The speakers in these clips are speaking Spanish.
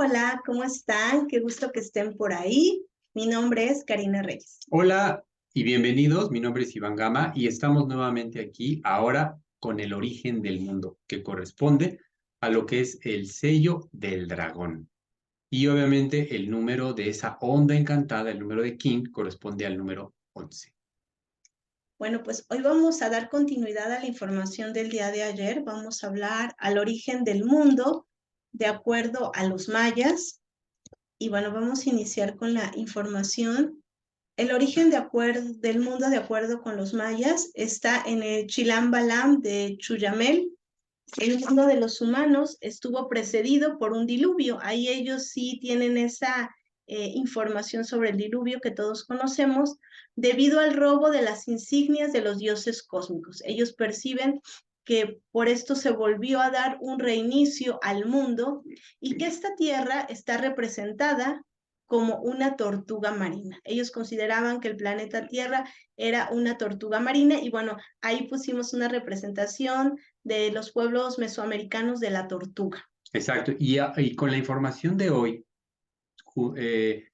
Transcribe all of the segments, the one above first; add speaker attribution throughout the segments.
Speaker 1: Hola, ¿cómo están? Qué gusto que estén por ahí. Mi nombre es Karina Reyes.
Speaker 2: Hola y bienvenidos, mi nombre es Iván Gama y estamos nuevamente aquí ahora con el origen del mundo, que corresponde a lo que es el sello del dragón. Y obviamente el número de esa onda encantada, el número de King, corresponde al número 11.
Speaker 1: Bueno, pues hoy vamos a dar continuidad a la información del día de ayer. Vamos a hablar al origen del mundo de acuerdo a los mayas. Y bueno, vamos a iniciar con la información. El origen del mundo de acuerdo con los mayas está en el Chilam Balam de Chuyamel. El mundo de los humanos estuvo precedido por un diluvio. Ahí ellos sí tienen esa información sobre el diluvio que todos conocemos, debido al robo de las insignias de los dioses cósmicos. Ellos perciben que por esto se volvió a dar un reinicio al mundo y que esta tierra está representada como una tortuga marina. Ellos consideraban que el planeta Tierra era una tortuga marina y bueno, ahí pusimos una representación de los pueblos mesoamericanos de la tortuga.
Speaker 2: Exacto, y con la información de hoy ju- eh,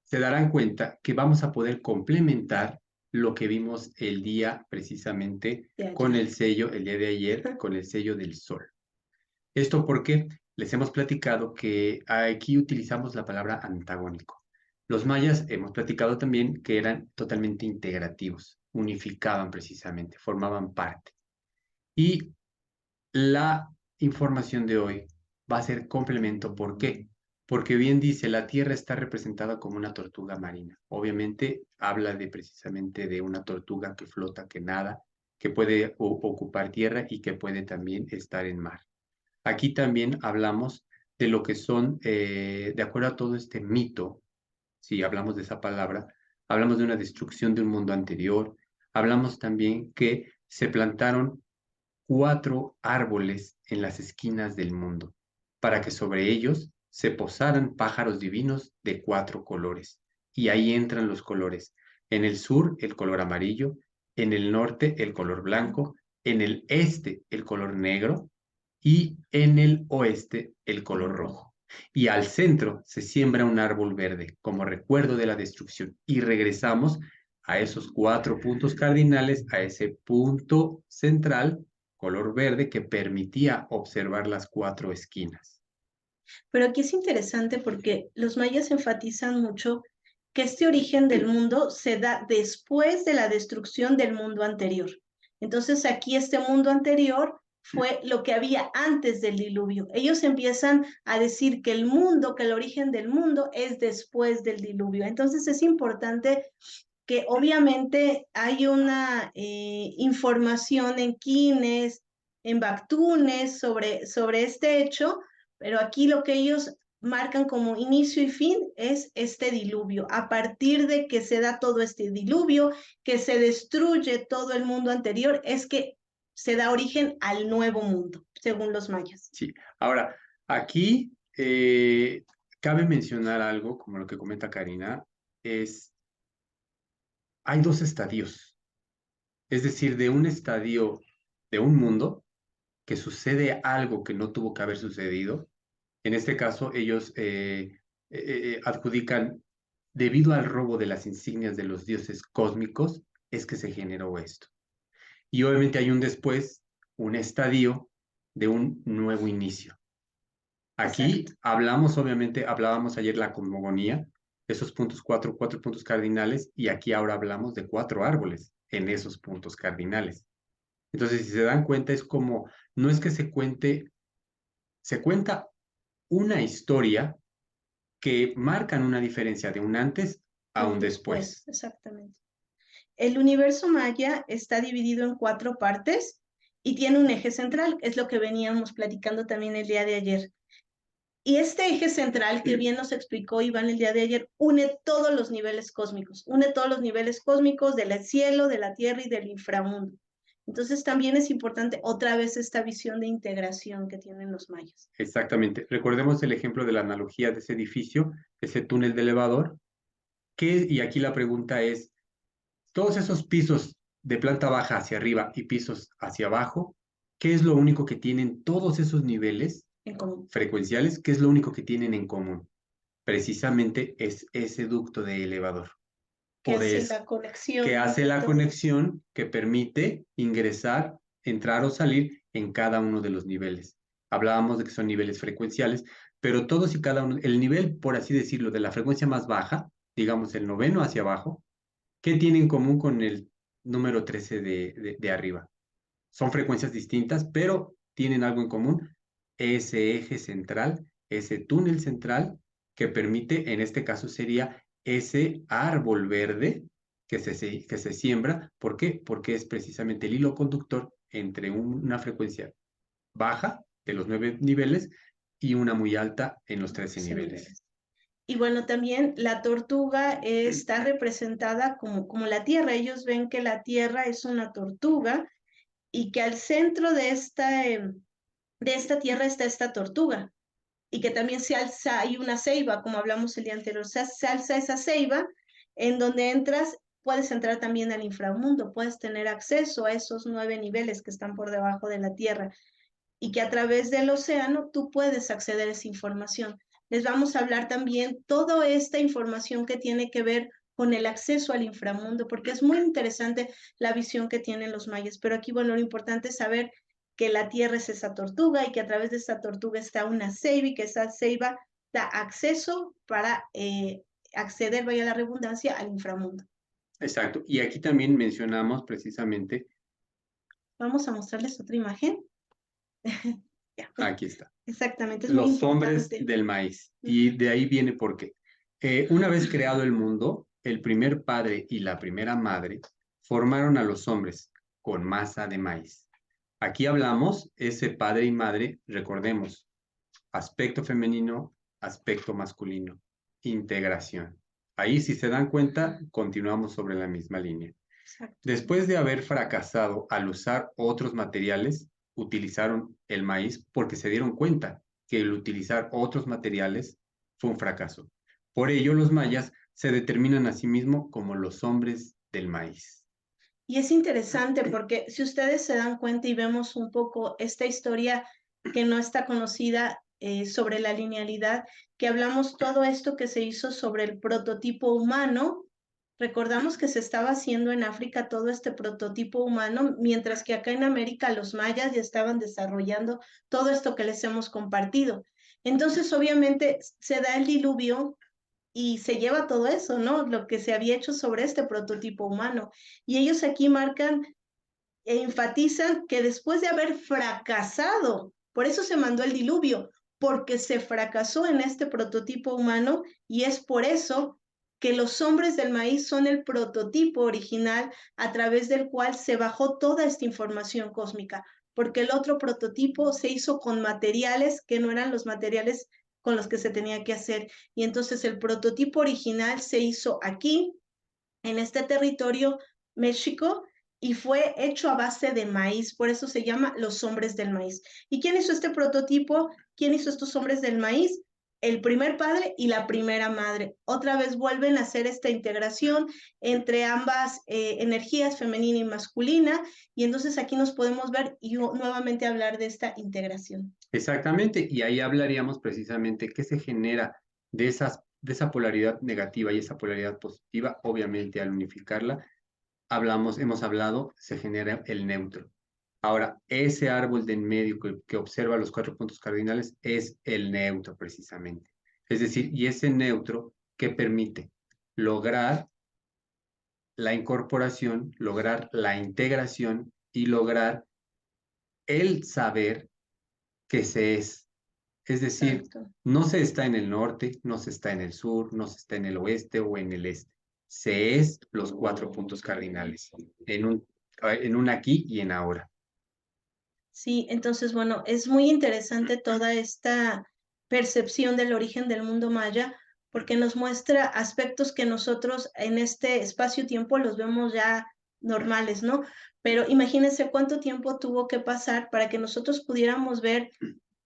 Speaker 2: se darán cuenta que vamos a poder complementar lo que vimos el día precisamente
Speaker 1: De
Speaker 2: con
Speaker 1: ayer.
Speaker 2: el sello, el día de ayer, con el sello del sol. Esto porque les hemos platicado que aquí utilizamos la palabra antagónico. Los mayas hemos platicado también que eran totalmente integrativos, unificaban precisamente, formaban parte. Y la información de hoy va a ser complemento. ¿Por qué? Porque bien dice, la Tierra está representada como una tortuga marina. Obviamente habla de precisamente de una tortuga que flota, que nada, que puede ocupar tierra y que puede también estar en mar. Aquí también hablamos de lo que son, de acuerdo a todo este mito, si hablamos de esa palabra, hablamos de una destrucción de un mundo anterior, hablamos también que se plantaron 4 árboles en las esquinas del mundo, para que sobre ellos se posaran pájaros divinos de 4 colores. Y ahí entran los colores. En el sur, el color amarillo, en el norte, el color blanco, en el este, el color negro y en el oeste, el color rojo. Y al centro se siembra un árbol verde como recuerdo de la destrucción. Y regresamos a esos 4 puntos cardinales, a ese punto central color verde que permitía observar las 4 esquinas.
Speaker 1: Pero aquí es interesante porque los mayas enfatizan mucho que este origen del mundo se da después de la destrucción del mundo anterior. Entonces aquí este mundo anterior fue lo que había antes del diluvio. Ellos empiezan a decir que el mundo, que el origen del mundo es después del diluvio. Entonces es importante que obviamente hay una información en Quines, en Bactunes sobre este hecho, pero aquí lo que ellos marcan como inicio y fin es este diluvio. A partir de que se da todo este diluvio, que se destruye todo el mundo anterior, es que se da origen al nuevo mundo, según los mayas.
Speaker 2: Sí, ahora, aquí cabe mencionar algo, como lo que comenta Karina, es, hay 2 estadios, es decir, de un estadio de un mundo que sucede algo que no tuvo que haber sucedido. En este caso, ellos adjudican, debido al robo de las insignias de los dioses cósmicos, es que se generó esto. Y obviamente hay un después, un estadio de un nuevo inicio. Aquí
Speaker 1: Exacto.
Speaker 2: hablamos, obviamente, hablábamos ayer la cosmogonía, esos puntos, 4 puntos cardinales, y aquí ahora hablamos de 4 árboles en esos puntos cardinales. Entonces, si se dan cuenta, es como, no es que se cuente, se cuenta una historia que marcan una diferencia de un antes a un
Speaker 1: Después,
Speaker 2: después.
Speaker 1: exactamente. El universo maya está dividido en 4 partes y tiene un eje central, es lo que veníamos platicando también el día de ayer. Y este eje central, que bien nos explicó Iván el día de ayer, une todos los niveles cósmicos, une todos los niveles cósmicos del cielo, de la tierra y del inframundo. Entonces también es importante otra vez esta visión de integración que tienen los mayas.
Speaker 2: Exactamente. Recordemos el ejemplo de la analogía de ese edificio, ese túnel de elevador, que, y aquí la pregunta es, todos esos pisos de planta baja hacia arriba y pisos hacia abajo, ¿qué es lo único que tienen todos esos niveles?
Speaker 1: En común.
Speaker 2: frecuenciales, ¿qué es lo único que tienen en común? Precisamente es ese ducto de elevador
Speaker 1: Que
Speaker 2: o de
Speaker 1: hace
Speaker 2: eso,
Speaker 1: la
Speaker 2: que
Speaker 1: conexión
Speaker 2: hace
Speaker 1: entre
Speaker 2: la
Speaker 1: todo.
Speaker 2: conexión que permite ingresar, entrar o salir en cada uno de los niveles. Hablábamos de que son niveles frecuenciales, pero todos y cada uno, el nivel, por así decirlo, de la frecuencia más baja, digamos el noveno hacia abajo, ¿qué tiene en común con el número 13 de arriba? Son frecuencias distintas, pero tienen algo en común, ese eje central, ese túnel central que permite, en este caso sería ese árbol verde que se siembra. ¿Por qué? Porque es precisamente el hilo conductor entre una frecuencia baja de los 9 niveles y una muy alta en los 13
Speaker 1: 13
Speaker 2: niveles.
Speaker 1: niveles. Y bueno, también la tortuga está representada como la Tierra. Ellos ven que la Tierra es una tortuga y que al centro de esta Tierra está esta tortuga. Y que también se alza, hay una ceiba, como hablamos el día anterior, se alza esa ceiba en donde entras, puedes entrar también al inframundo, puedes tener acceso a esos 9 niveles que están por debajo de la Tierra y que a través del océano tú puedes acceder a esa información. Les vamos a hablar también toda esta información que tiene que ver con el acceso al inframundo, porque es muy interesante la visión que tienen los mayas. Pero aquí, bueno, lo importante es saber que la Tierra es esa tortuga y que a través de esa tortuga está una ceiba y que esa ceiba da acceso para acceder, vaya la redundancia, al inframundo.
Speaker 2: Exacto. Y aquí también mencionamos precisamente,
Speaker 1: Vamos a mostrarles otra imagen. Ya,
Speaker 2: aquí está,
Speaker 1: exactamente, es muy
Speaker 2: los hombres
Speaker 1: importante.
Speaker 2: del maíz. Y de ahí viene porque una vez creado el mundo, el primer padre y la primera madre formaron a los hombres con masa de maíz. Aquí hablamos, ese padre y madre, recordemos, aspecto femenino, aspecto masculino, integración. Ahí, si se dan cuenta, continuamos sobre la misma línea.
Speaker 1: Exacto.
Speaker 2: Después de haber fracasado al usar otros materiales, utilizaron el maíz porque se dieron cuenta que el utilizar otros materiales fue un fracaso. Por ello, los mayas se determinan a sí mismos como los hombres del maíz.
Speaker 1: Y es interesante porque si ustedes se dan cuenta y vemos un poco esta historia que no está conocida sobre la linealidad, que hablamos todo esto que se hizo sobre el prototipo humano, recordamos que se estaba haciendo en África todo este prototipo humano, mientras que acá en América los mayas ya estaban desarrollando todo esto que les hemos compartido. Entonces, obviamente, se da el diluvio y se lleva todo eso, ¿no? Lo que se había hecho sobre este prototipo humano. Y ellos aquí marcan e enfatizan que después de haber fracasado, por eso se mandó el diluvio, porque se fracasó en este prototipo humano y es por eso que los hombres del maíz son el prototipo original a través del cual se bajó toda esta información cósmica, porque el otro prototipo se hizo con materiales que no eran los materiales con los que se tenía que hacer. Y entonces el prototipo original se hizo aquí, en este territorio, México, y fue hecho a base de maíz, por eso se llama los hombres del maíz. ¿Y quién hizo este prototipo? ¿Quién hizo estos hombres del maíz? El primer padre y la primera madre. Otra vez vuelven a hacer esta integración entre ambas energías, femenina y masculina, y entonces aquí nos podemos ver y nuevamente hablar de esta integración.
Speaker 2: Exactamente, y ahí hablaríamos precisamente qué se genera de esa polaridad negativa y esa polaridad positiva. Obviamente, al unificarla, hemos hablado, se genera el neutro. Ahora, ese árbol de en medio que observa los 4 puntos cardinales es el neutro precisamente. Es decir, y ese neutro que permite lograr la incorporación, lograr la integración y lograr el saber que se es. Es decir,
Speaker 1: Exacto.
Speaker 2: no se está en el norte, no se está en el sur, no se está en el oeste o en el este. Se es los 4 puntos cardinales en un aquí y en ahora.
Speaker 1: Sí, entonces, bueno, es muy interesante toda esta percepción del origen del mundo maya, porque nos muestra aspectos que nosotros en este espacio-tiempo los vemos ya normales, ¿no? Pero imagínense cuánto tiempo tuvo que pasar para que nosotros pudiéramos ver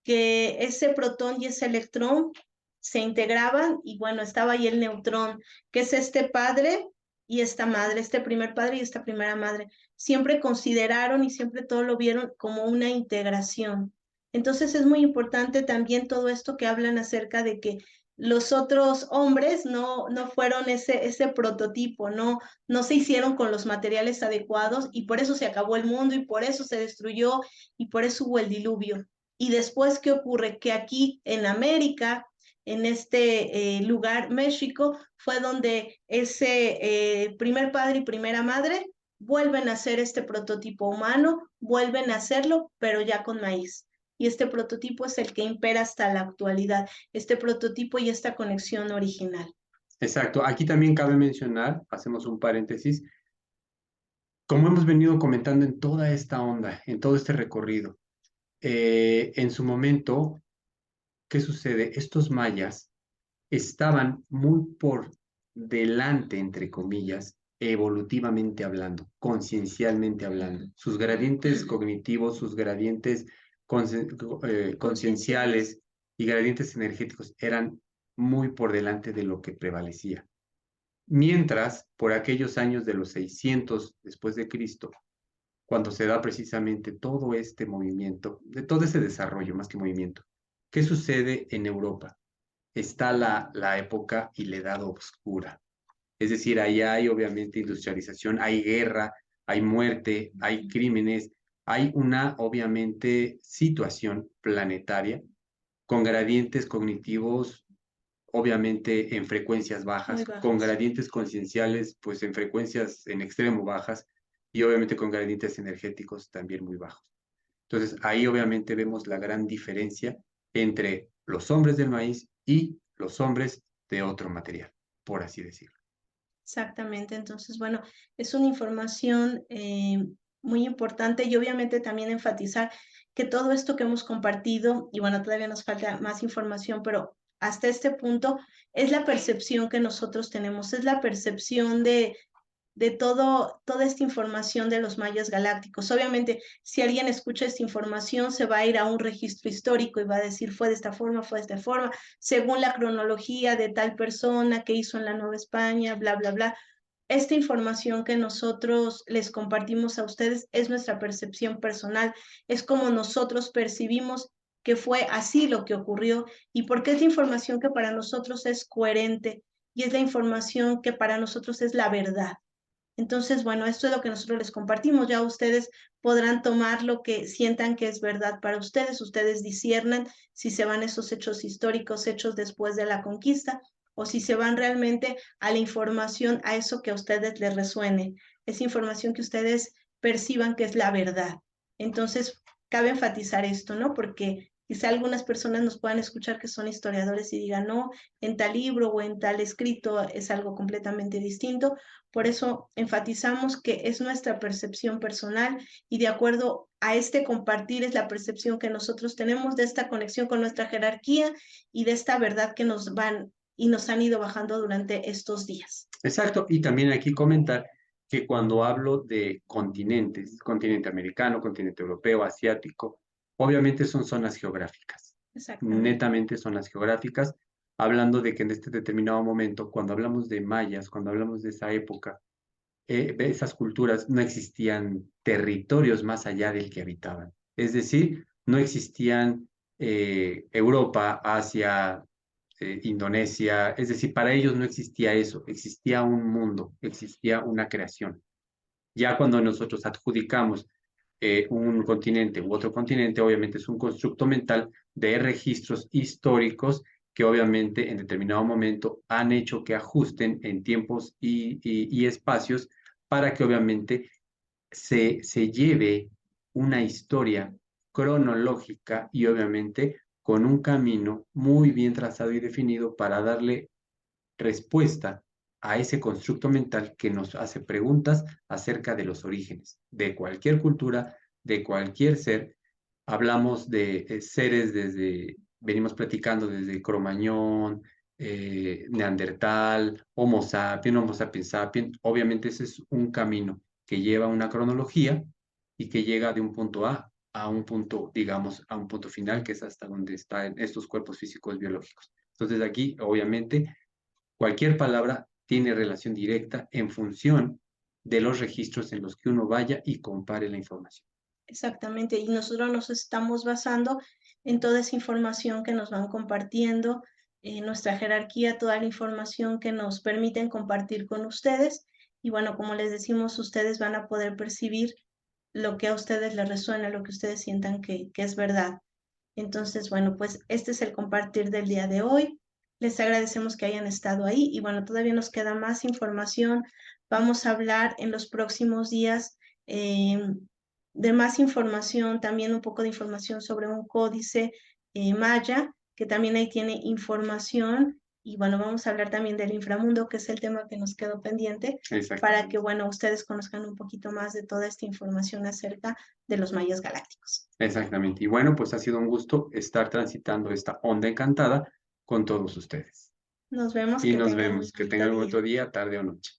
Speaker 1: que ese protón y ese electrón se integraban y bueno, estaba ahí el neutrón, que es este padre y esta madre, este primer padre y esta primera madre. Siempre consideraron y siempre todo lo vieron como una integración. Entonces es muy importante también todo esto que hablan acerca de que los otros hombres no fueron ese prototipo, no se hicieron con los materiales adecuados y por eso se acabó el mundo y por eso se destruyó y por eso hubo el diluvio. Y después, ¿qué ocurre? Que aquí en América, en este lugar, México, fue donde ese primer padre y primera madre vuelven a hacer este prototipo humano, vuelven a hacerlo, pero ya con maíz. Y este prototipo es el que impera hasta la actualidad, este prototipo y esta conexión original.
Speaker 2: Exacto. Aquí también cabe mencionar, hacemos un paréntesis, como hemos venido comentando en toda esta onda, en todo este recorrido, en su momento, ¿qué sucede? Estos mayas estaban muy por delante, entre comillas, evolutivamente hablando, conciencialmente hablando. Sus gradientes cognitivos, sus gradientes concienciales y gradientes energéticos eran muy por delante de lo que prevalecía. Mientras, por aquellos años de los 600 después de Cristo, cuando se da precisamente todo este movimiento, de todo ese desarrollo, más que movimiento, ¿qué sucede en Europa? Está la época y la edad oscura. Es decir, ahí hay obviamente industrialización, hay guerra, hay muerte, hay crímenes, hay una obviamente situación planetaria con gradientes cognitivos obviamente en frecuencias bajas, con gradientes concienciales pues en frecuencias en extremo bajas y obviamente con gradientes energéticos también muy bajos. Entonces ahí obviamente vemos la gran diferencia entre los hombres del maíz y los hombres de otro material, por así decirlo.
Speaker 1: Exactamente, entonces, bueno, es una información muy importante y obviamente también enfatizar que todo esto que hemos compartido, y bueno, todavía nos falta más información, pero hasta este punto es la percepción que nosotros tenemos, es la percepción de toda esta información de los mayas galácticos. Obviamente, si alguien escucha esta información, se va a ir a un registro histórico y va a decir, fue de esta forma, según la cronología de tal persona que hizo en la Nueva España, bla, bla, bla. Esta información que nosotros les compartimos a ustedes es nuestra percepción personal, es como nosotros percibimos que fue así lo que ocurrió y porque es la información que para nosotros es coherente y es la información que para nosotros es la verdad. Entonces, bueno, esto es lo que nosotros les compartimos. Ya ustedes podrán tomar lo que sientan que es verdad para ustedes. Ustedes disciernan si se van esos hechos históricos, hechos después de la conquista, o si se van realmente a la información, a eso que a ustedes les resuene, esa información que ustedes perciban que es la verdad. Entonces, cabe enfatizar esto, ¿no? Porque quizá algunas personas nos puedan escuchar que son historiadores y digan, no, en tal libro o en tal escrito es algo completamente distinto. Por eso enfatizamos que es nuestra percepción personal y de acuerdo a este compartir es la percepción que nosotros tenemos de esta conexión con nuestra jerarquía y de esta verdad que nos van y nos han ido bajando durante estos días.
Speaker 2: Exacto, y también aquí comentar que cuando hablo de continentes, continente americano, continente europeo, asiático, obviamente son zonas geográficas, netamente zonas geográficas, hablando de que en este determinado momento, cuando hablamos de mayas, cuando hablamos de esa época, esas culturas no existían territorios más allá del que habitaban. Es decir, no existían Europa, Asia, Indonesia, es decir, para ellos no existía eso, existía un mundo, existía una creación. Ya cuando nosotros adjudicamos un continente u otro continente, obviamente es un constructo mental de registros históricos que obviamente en determinado momento han hecho que ajusten en tiempos y espacios para que obviamente se lleve una historia cronológica y obviamente con un camino muy bien trazado y definido para darle respuesta a ese constructo mental que nos hace preguntas acerca de los orígenes de cualquier cultura, de cualquier ser. Hablamos de seres desde, venimos platicando desde Cromañón, Neandertal, Homo sapiens sapiens. Obviamente ese es un camino que lleva una cronología y que llega de un punto a un punto, digamos, a un punto final, que es hasta donde están estos cuerpos físicos biológicos. Entonces aquí, obviamente, cualquier palabra tiene relación directa en función de los registros en los que uno vaya y compare la información.
Speaker 1: Exactamente, y nosotros nos estamos basando en toda esa información que nos van compartiendo, nuestra jerarquía, toda la información que nos permiten compartir con ustedes. Y bueno, como les decimos, ustedes van a poder percibir lo que a ustedes les resuena, lo que ustedes sientan que es verdad. Entonces, bueno, pues este es el compartir del día de hoy. Les agradecemos que hayan estado ahí y bueno, todavía nos queda más información. Vamos a hablar en los próximos días de más información, también un poco de información sobre un códice maya, que también ahí tiene información. Y bueno, vamos a hablar también del inframundo, que es el tema que nos quedó pendiente, para que, bueno, ustedes conozcan un poquito más de toda esta información acerca de los mayas galácticos.
Speaker 2: Exactamente. Y bueno, pues ha sido un gusto estar transitando esta onda encantada con todos ustedes.
Speaker 1: Nos vemos,
Speaker 2: Y
Speaker 1: que
Speaker 2: nos
Speaker 1: tengan un
Speaker 2: vemos. Que
Speaker 1: bonito
Speaker 2: tengan un
Speaker 1: día.
Speaker 2: bonito día, tarde o noche.